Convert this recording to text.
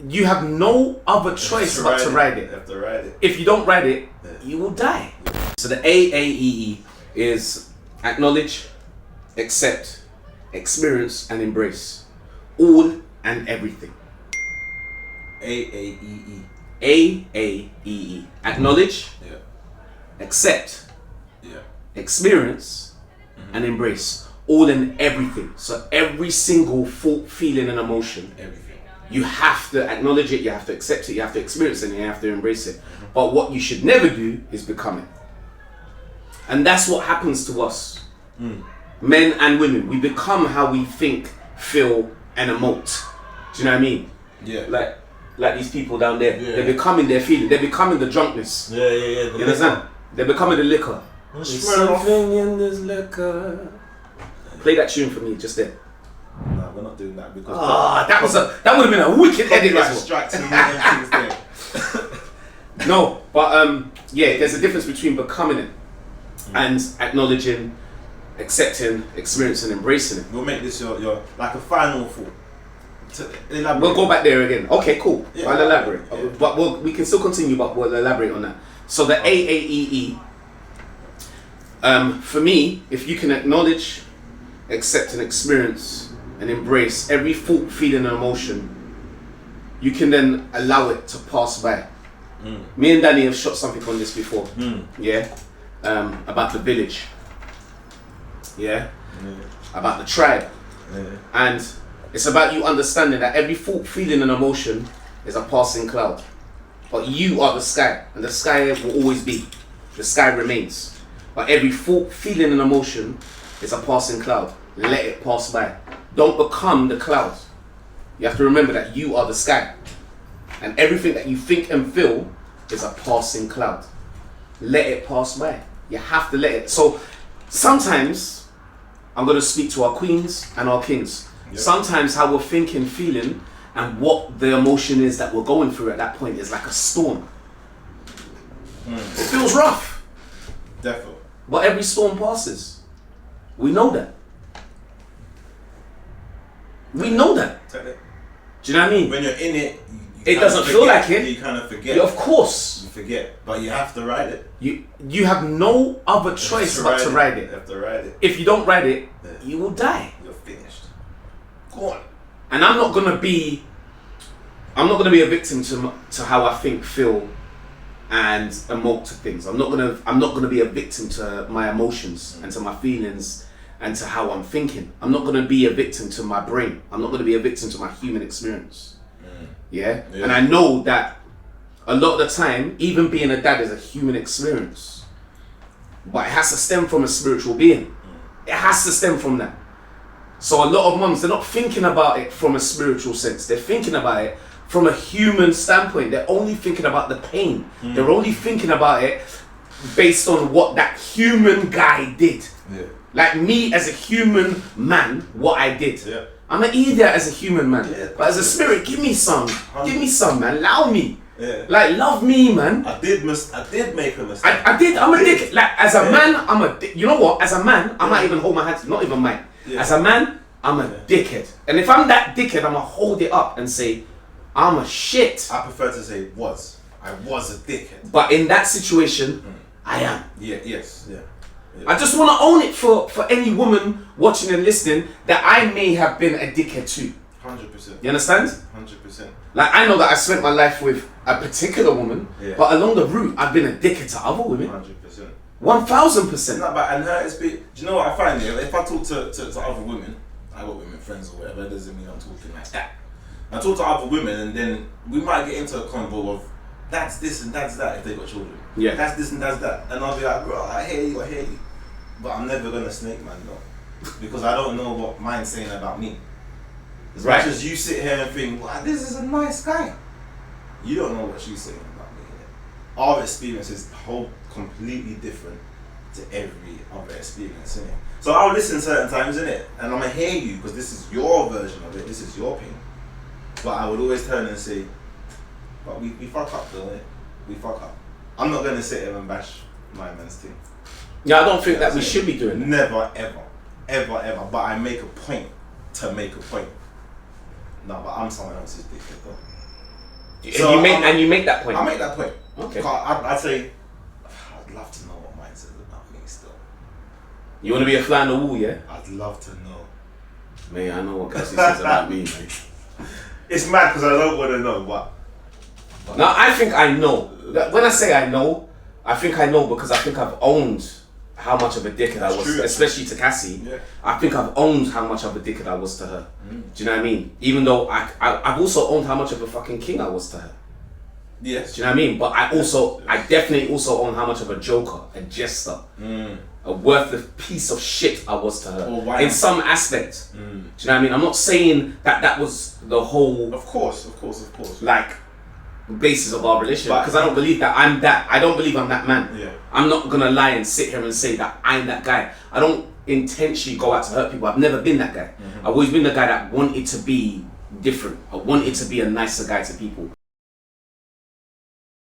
you have no other choice but to ride it. You have to ride it. If you don't ride it, you will die. So the AAEE is acknowledge, accept, experience, and embrace all and everything. AAEE. AAEE. Acknowledge, accept, experience, and embrace all and everything. So every single thought, feeling, and emotion. Everything. You have to acknowledge it, you have to accept it, you have to experience it, and you have to embrace it. But what you should never do is become it. And that's what happens to us. Men and women. We become how we think, feel, and emote. Do you know what I mean? Yeah. Like these people down there. Yeah. They're becoming their feeling. They're becoming the drunkness. Yeah. You understand? They're becoming the liquor. There's something in this liquor. Play that tune for me, just there. No, we're not doing that because that would have been a wicked edit as well. No, but there's a difference between becoming it and acknowledging, accepting, experiencing, embracing it. We'll make this your like a final thought. We'll go back there again. Okay, cool. Yeah, I'll elaborate. Yeah. But we can still continue, but we'll elaborate on that. So the AAEE, for me, if you can acknowledge, accept, and experience and embrace every thought, feeling, and emotion, you can then allow it to pass by. Me and Danny have shot something on this before. About the village. About the tribe. And it's about you understanding that every thought, feeling, and emotion is a passing cloud. But you are the sky, and the sky will always be. The sky remains. But every thought, feeling, and emotion is a passing cloud. Let it pass by. Don't become the cloud. You have to remember that you are the sky. And everything that you think and feel is a passing cloud. Let it pass by. You have to let it. So sometimes, I'm going to speak to our queens and our kings. Yep. Sometimes how we're thinking, feeling, and what the emotion is that we're going through at that point is like a storm. It feels rough. Definitely. But every storm passes. We know that. We know that. Do you know what I mean? When you're in it, it doesn't feel like it. You kind of forget. Yeah, of course. You forget, but you have to ride it. You have no other choice but to ride it. You have to ride it. If you don't ride it, you will die. You're finished. Go on. And I'm not gonna be a victim to how I think, feel, and emote to things. I'm not gonna be a victim to my emotions and to my feelings and to how I'm thinking. I'm not gonna be a victim to my brain. I'm not gonna be a victim to my human experience. Yeah? And I know that a lot of the time, even being a dad is a human experience. But it has to stem from a spiritual being. It has to stem from that. So a lot of mums, they're not thinking about it from a spiritual sense. They're thinking about it from a human standpoint. They're only thinking about the pain. They're only thinking about it based on what that human guy did. Like me as a human man, what I did. I'm an idiot as a human man. But as a spirit, give me some. Give me some, man. Allow me. Like, love me, man. I did make a mistake. I did. I'm a dick. Like, as a man, I'm a dick. You know what? As a man, I might even hold my hands. Not even mine. As a man, I'm a dickhead. And if I'm that dickhead, I'm going to hold it up and say, I'm a shit. I prefer to say was. I was a dickhead. But in that situation, I am. Yes. I just want to own it for any woman watching and listening that I may have been a dickhead too. 100%. You understand? 100%. Like, I know that I spent my life with a particular woman, but along the route, I've been a dickhead to other women. 100%. 1000%. No, but and her experience. Do you know what I find here? If I talk to other women, I got women friends or whatever. It doesn't mean I'm talking like that. I talk to other women, and then we might get into a convo of that's this and that's that if they got children. That's this and that's that, and I'll be like, bro, I hear you. But I'm never gonna snake man though, because I don't know what mine's saying about me. As much as you sit here and think, wow, this is a nice guy, you don't know what she's saying about me. Our experience is completely different to every other experience, innit? So I'll listen certain times, innit? And I'm gonna hear you because this is your version of it, this is your pain. But I would always turn and say, but we fuck up though, innit? We fuck up. I'm not gonna sit here and bash my man's thing. Yeah, I don't think that we should be doing it. Never, ever. But I make a point to make a point. No, but I'm someone else's dickhead though. So and you make that point. I make that point. Okay. I'd say, I'd love to know what mine says about me still. You want to be a fly on the wall, yeah? I'd love to know. Mate, I know what Cassie says about me, mate. It's mad because I don't want to know, but Now, I think I know. When I say I know because I think I've owned how much of a dickhead I was, true. especially to Cassie. Yeah. I think I've owned how much of a dickhead I was to her. Do you know what I mean? Even though I've also owned how much of a fucking king I was to her. yes. Do you know what I mean? But I definitely also own how much of a joker, a jester, a worthless piece of shit I was to her in some aspect. Do you know what I mean? I'm not saying that was the whole, Of course. like, basis of our relationship, because I don't believe that I'm that. I don't believe I'm that man. Yeah. I'm not gonna lie and sit here and say that I'm that guy. I don't intentionally go out to hurt people. I've never been that guy. I've always been the guy that wanted to be different. I wanted to be a nicer guy to people.